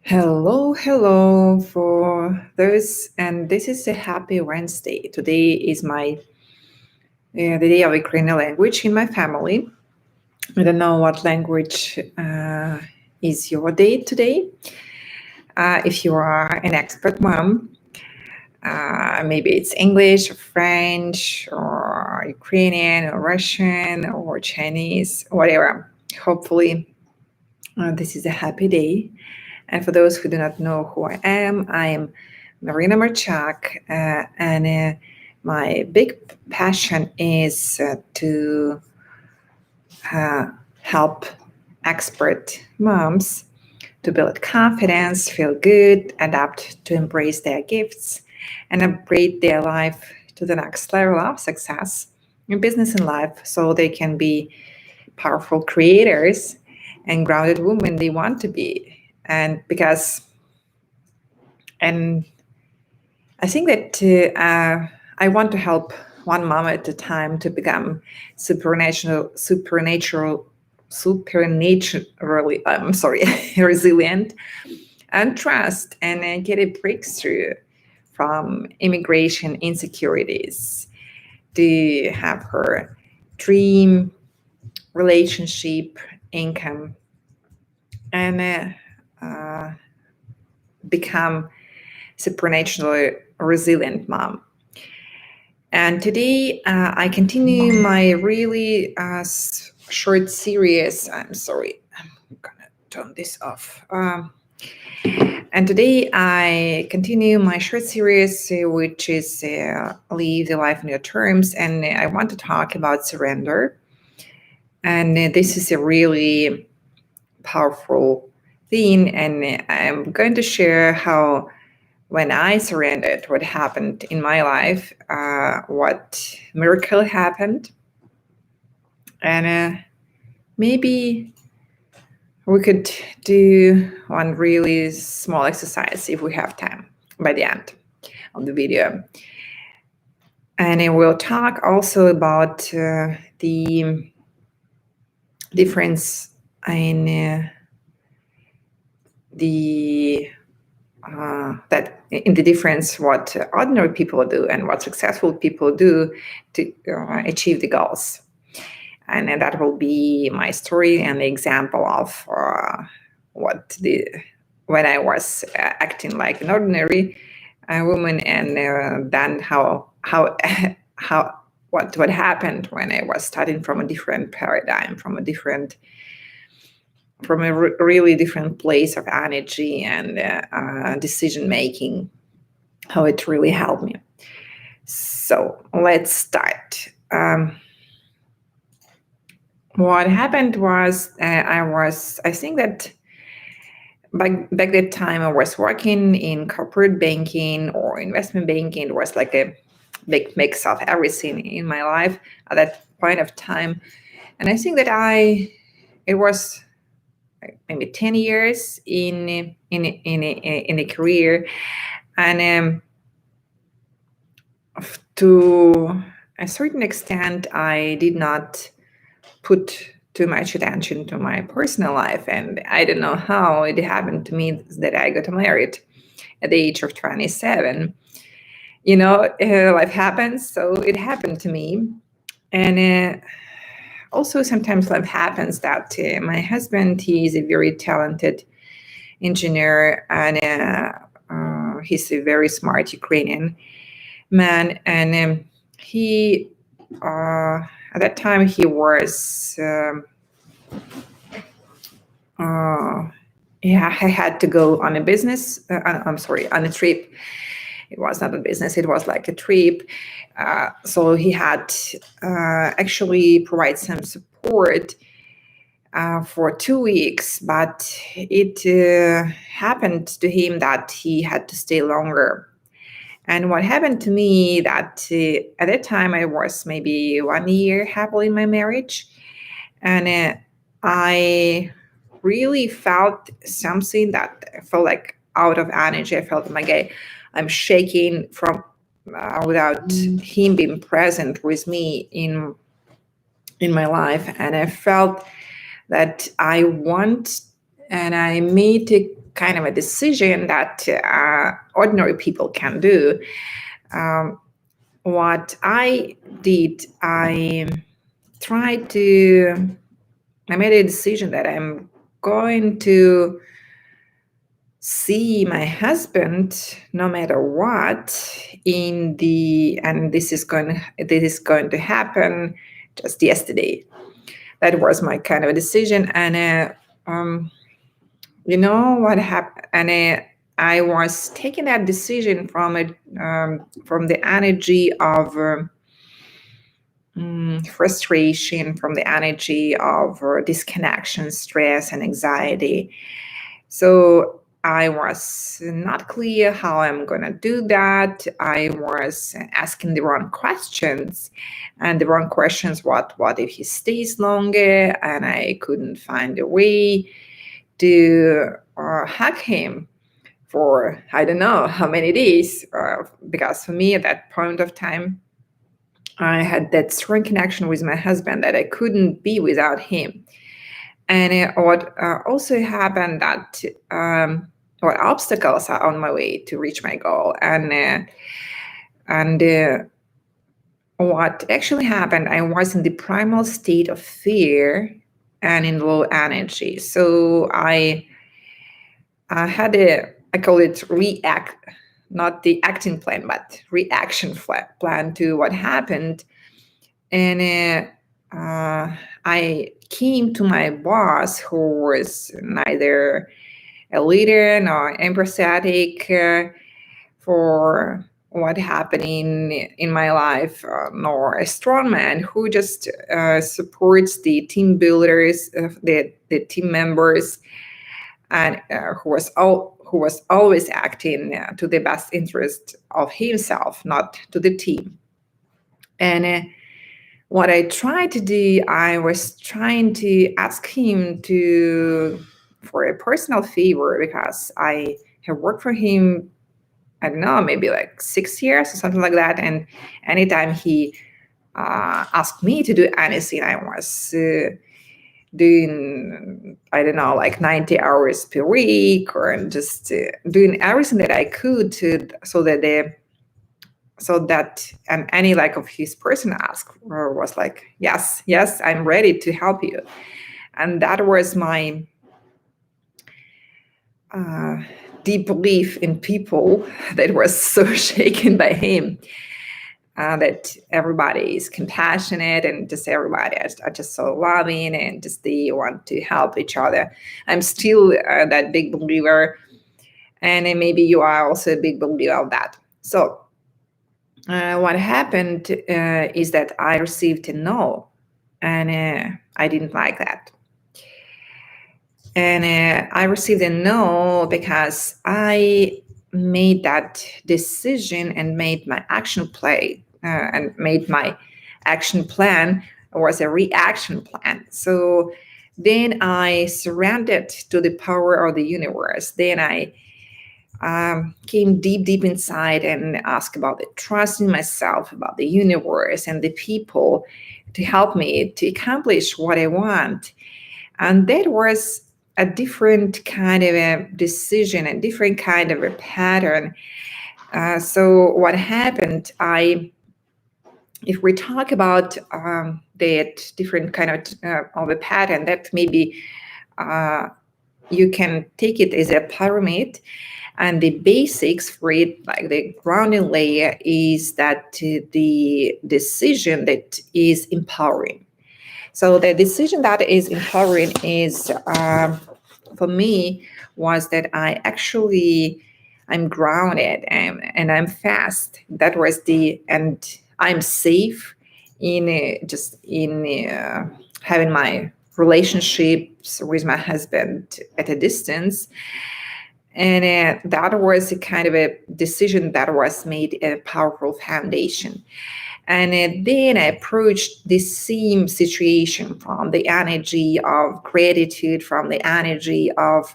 Hello for those, and this is a happy Wednesday. Today is the day of Ukrainian language in my family. I don't know what language is your day today. If you are an expert mom, maybe it's English or French or Ukrainian or Russian or Chinese, whatever. Hopefully, this is a happy day. And for those who do not know who I am Marina Marchak, and my big passion is to help expert moms to build confidence, feel good, adapt to embrace their gifts, and upgrade their life to the next level of success in business and life so they can be powerful creators and grounded women they want to be. And I think that I want to help one mom at a time to become supernaturally, resilient and trust and get a breakthrough from immigration insecurities to have her dream relationship, income, and become supernaturally resilient mom. And today I continue my really short series. I'm sorry, I'm gonna turn this off. And today I continue my short series, which is Live the Life on Your Terms. And I want to talk about surrender. And this is a really powerful theme. And I'm going to share how when I surrendered, what happened in my life, what miracle happened. And maybe we could do one really small exercise if we have time by the end of the video. And we'll talk also about the difference in the difference what ordinary people do and what successful people do to achieve the goals. And that will be my story and the example of when I was acting like an ordinary woman, and then how what happened when I was starting from a different paradigm, from a really different place of energy and decision making, how it really helped me. So let's start. What happened was I think that back that time I was working in corporate banking or investment banking. It was like a big mix of everything in my life at that point of time. And I think that it was maybe 10 years in a career, and to a certain extent I did not put too much attention to my personal life, and I don't know how it happened to me that I got married at the age of 27. Life happens, so it happened to me. And also sometimes life happens that my husband, he is a very talented engineer, and he's a very smart Ukrainian man. And he at that time he was I had to go on a business. On a trip. It was not a business, it was like a trip. So he had actually provide some support for 2 weeks, but it happened to him that he had to stay longer. And what happened to me that at that time I was maybe 1 year happily in my marriage, and I really felt something that I felt like out of energy. I felt like I'm shaking from without him being present with me in my life. And I felt that I want, and I made a kind of a decision that ordinary people can do. What I did, I made a decision that I'm going to see my husband no matter what and this is going to happen just yesterday. That was my kind of a decision. And you know what happened, and I was taking that decision from the energy of frustration, from the energy of disconnection, stress, and anxiety. So I was not clear how I'm going to do that. I was asking the wrong questions, and the wrong questions, what if he stays longer? And I couldn't find a way to hug him for, I don't know how many days, because for me at that point of time, I had that strong connection with my husband that I couldn't be without him. And what also happened that what obstacles are on my way to reach my goal, and what actually happened, I was in the primal state of fear and in low energy. So I had I call it not the acting plan, but reaction plan to what happened. And I came to my boss, who was neither a leader nor empathetic for what happened in my life, nor a strong man who just supports the team builders, the team members, and who was always acting to the best interest of himself, not to the team. And what I tried to do, I was trying to ask him for a personal favor, because I have worked for him, I don't know, maybe like 6 years or something like that. And anytime he asked me to do anything, I was doing, I don't know, like 90 hours per week, or just doing everything that I could so that and any like of his person asked was like, yes, I'm ready to help you. And that was my deep belief in people that was so shaken by him, that everybody is compassionate, and just everybody are just so loving, and just they want to help each other. I'm still that big believer, and maybe you are also a big believer of that. So what happened is that I received a no, and I didn't like that. And I received a no because I made that decision and made my action plan, was a reaction plan. So then I surrendered to the power of the universe. Then I came deep inside and asked about the trust in myself, about the universe and the people to help me to accomplish what I want. And that was a different kind of a decision, a different kind of a pattern. So what happened, if we talk about that different kind of a pattern, that maybe you can take it as a pyramid. And the basics for it, like the grounding layer, is that the decision that is empowering. So the decision that is empowering is, for me, was that I'm grounded and I'm fast. That was and I'm safe in having my relationships with my husband at a distance. And that was a kind of a decision that was made a powerful foundation. And then I approached this same situation from the energy of gratitude, from the energy of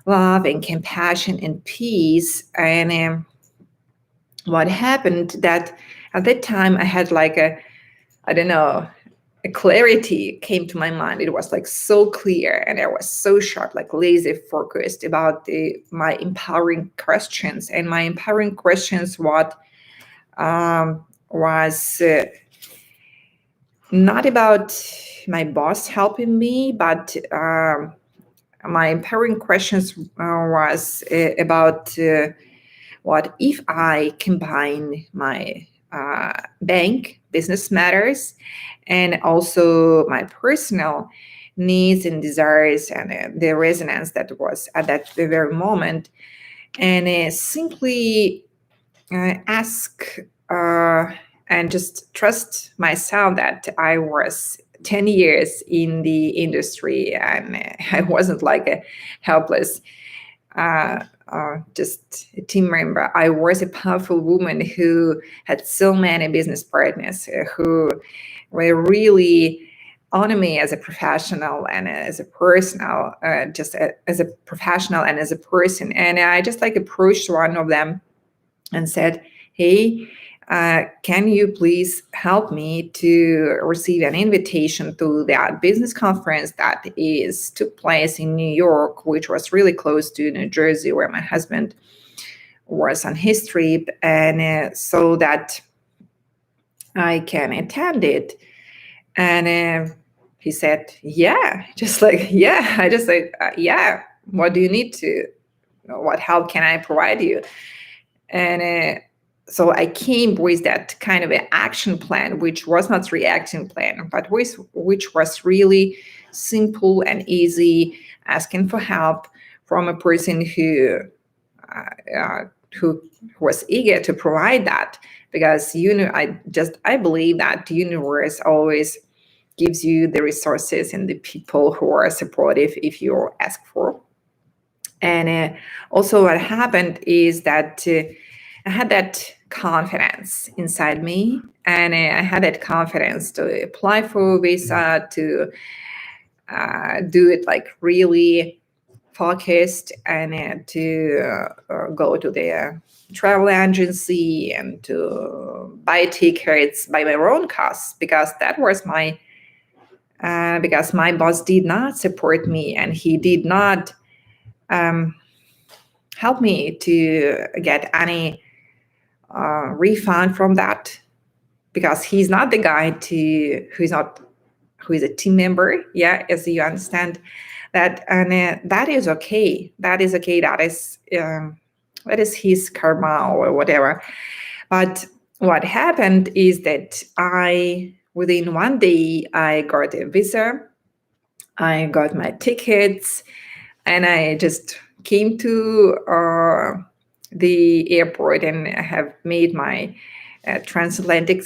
love and compassion and peace. And what happened that at that time I had like I don't know, a clarity came to my mind. It was like so clear, and I was so sharp, like laser focused about my empowering questions. And my empowering questions, what was not about my boss helping me, but my empowering questions was about what if I combine my bank business matters and also my personal needs and desires, and the resonance that was at that very moment, and simply ask and just trust myself that I was 10 years in the industry, and I wasn't like a helpless just a team member. I was a powerful woman who had so many business partners who were really honor me as a professional and as a personal, as a professional and as a person. And I just like approached one of them and said, hey, can you please help me to receive an invitation to that business conference that took place in New York, which was really close to New Jersey, where my husband was on his trip, and so that I can attend it. And he said, yeah, just like, yeah. I just like, yeah, what do you need to, what help can I provide you? And so I came with that kind of an action plan, which was not reaction plan, but which was really simple and easy, asking for help from a person who was eager to provide that. Because I believe that the universe always gives you the resources and the people who are supportive if you ask for. And also, what happened is that I had that confidence inside me, and I had that confidence to apply for a visa, to do it like really focused, and to go to the travel agency and to buy tickets by my own costs, because that was because my boss did not support me, and he did not help me to get any refund from that, because he's not the guy who is a team member. Yeah, as you understand that, and that is okay. That is okay. That is his karma or whatever. But what happened is that within one day, I got a visa, I got my tickets, and I just came to the airport, and I have made my transatlantic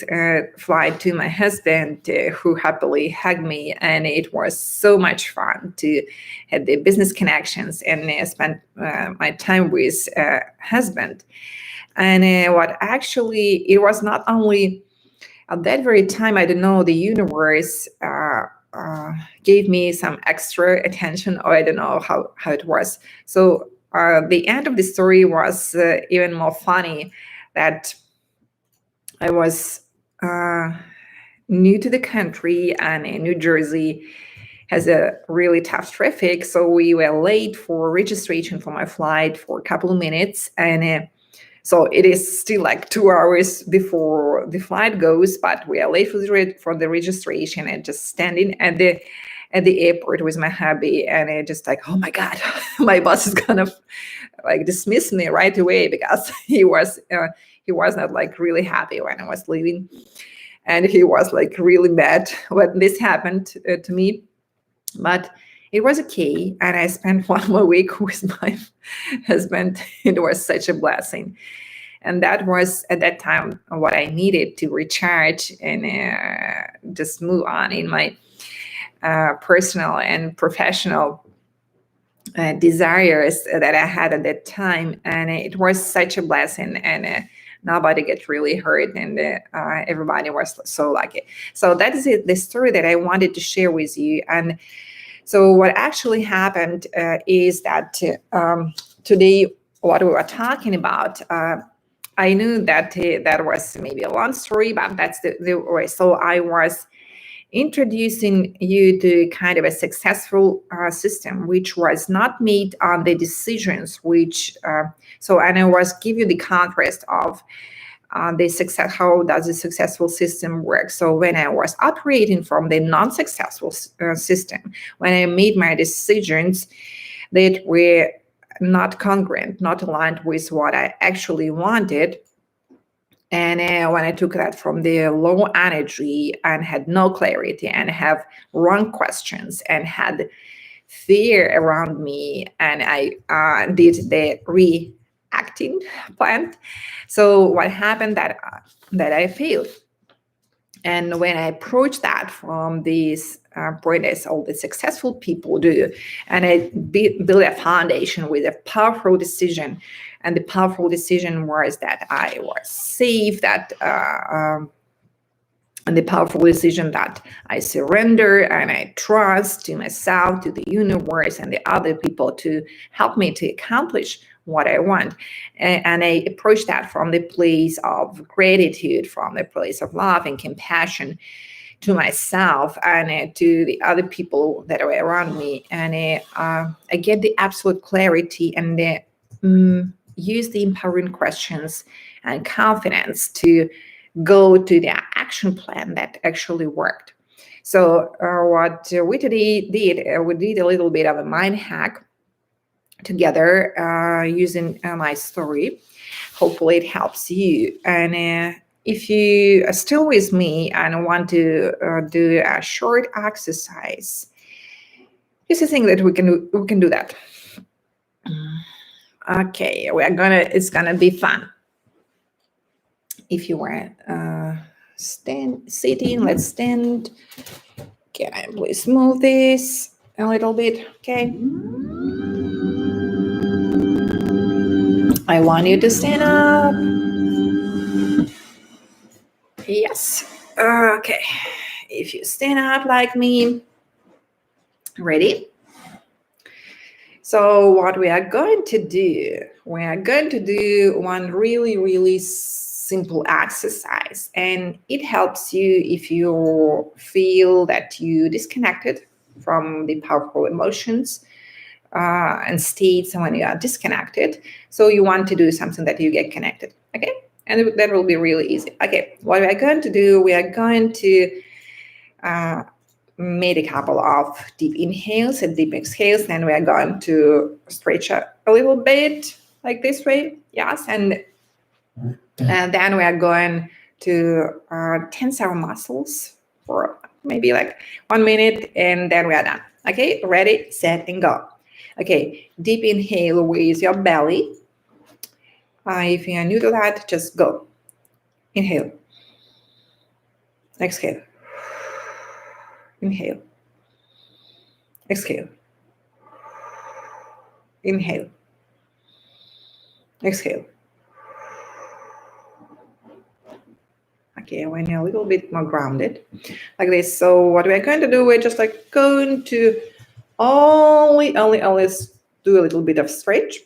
flight to my husband, who happily hugged me, and it was so much fun to have the business connections and spend my time with husband. And what actually, it was not only at that very time, I don't know, the universe gave me some extra attention, or I don't know how it was. So the end of the story was even more funny, that I was new to the country, and in New Jersey has a really tough traffic. So we were late for registration for my flight for a couple of minutes. And so it is still like 2 hours before the flight goes, but we are late for the registration, and just standing at the airport with my hubby, and it just like, oh my God, my boss is gonna like dismiss me right away, because he was not like really happy when I was leaving, and he was like really mad when this happened to me. But it was okay, and I spent one more week with my husband. It was such a blessing, and that was at that time what I needed to recharge and just move on in my personal and professional desires that I had at that time. And it was such a blessing, and nobody get really hurt, and everybody was so lucky. So that is the story that I wanted to share with you. And so what actually happened is that today, what we were talking about, I knew that that was maybe a long story, but that's the way. So I was introducing you to kind of a successful system, which was not made on the decisions, and I was give you the contrast of the success, how does a successful system work. So when I was operating from the non-successful system, when I made my decisions that were not congruent, not aligned with what I actually wanted, and when I took that from the low energy and had no clarity and have wrong questions and had fear around me, and I did the reacting plan. So what happened that I failed. And when I approach that from this point, as all the successful people do, and I build a foundation with a powerful decision, and the powerful decision was that I was safe, and the powerful decision that I surrender and I trust to myself, to the universe, and the other people to help me to accomplish what I want. And I approach that from the place of gratitude, from the place of love and compassion to myself and to the other people that are around me. And I get the absolute clarity and use the empowering questions and confidence to go to the action plan that actually worked. So what we did, we did a little bit of a mind hack together using my story. Hopefully it helps you. And if you are still with me and want to do a short exercise, this is a thing that we can do that. Okay, it's gonna be fun. If you were sitting, let's stand. Can I please move this a little bit? Okay. I want you to stand up. Yes. Okay. If you stand up like me, ready? So what we are going to do one really, really simple exercise, and it helps you if you feel that you disconnected from the powerful emotions and states when you are disconnected. So you want to do something that you get connected, okay? And that will be really easy. Okay, what we are going to do, we are going to make a couple of deep inhales and deep exhales. Then we are going to stretch a little bit like this way, yes. And then we are going to tense our muscles for maybe like 1 minute, and then we are done. Okay, ready, set, and go. Okay, deep inhale with your belly. If you are new to that, just go. Inhale. Exhale. Inhale. Exhale. Inhale. Exhale. Okay, when you're a little bit more grounded, like this. So what we're going to do, we're just like going to only do a little bit of stretch.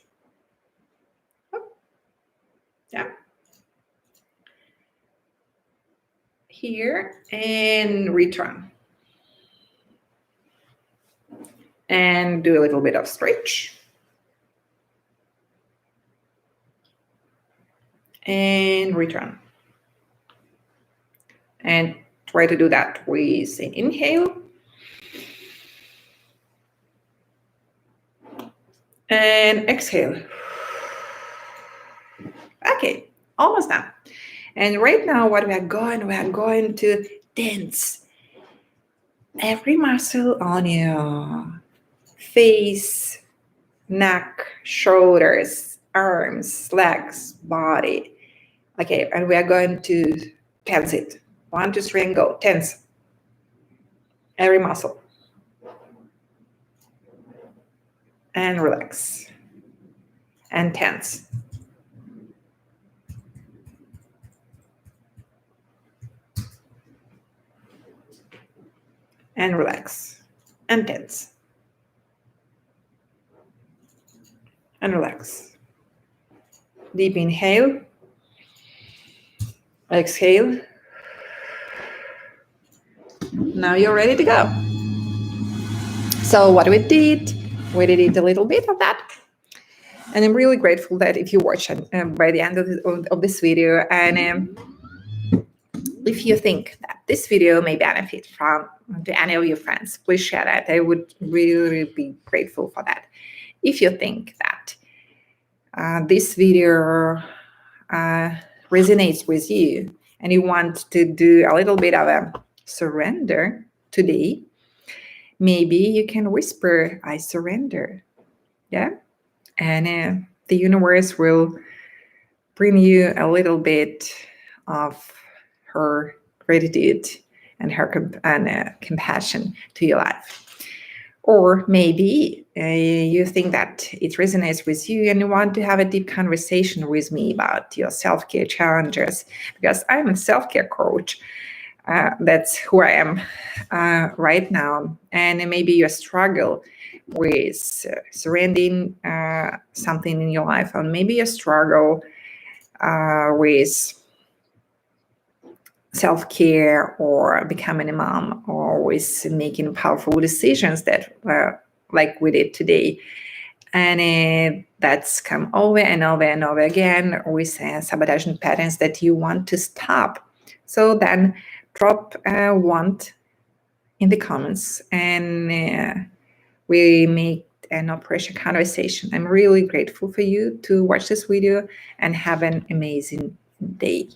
Yeah. Here and return. And do a little bit of stretch. And return. And try to do that with an inhale. And exhale. Okay, almost done. And right now what we are going to tense every muscle on your face, neck, shoulders, arms, legs, body. Okay, and we are going to tense it. 1, 2, 3, and go. Tense every muscle. And relax. And tense. And relax. And tense. And relax. Deep inhale. Exhale. Now you're ready to go. So what we did a little bit of that. And I'm really grateful that if you watch by the end of this video, and if you think that this video may benefit from to any of your friends, please share that. I would really be grateful for that. If you think that this video resonates with you and you want to do a little bit of a surrender today, maybe you can whisper, I surrender. Yeah. And the universe will bring you a little bit of her gratitude and her compassion to your life. Or maybe you think that it resonates with you and you want to have a deep conversation with me about your self-care challenges, because I'm a self-care coach. That's who I am right now. And maybe you struggle with surrendering something in your life, or maybe you struggle with self-care or becoming a mom, or with making powerful decisions that like we did today. And that's come over and over and over again with sabotaging patterns that you want to stop. So then drop want in the comments, and we make a no pressure conversation. I'm really grateful for you to watch this video, and have an amazing day.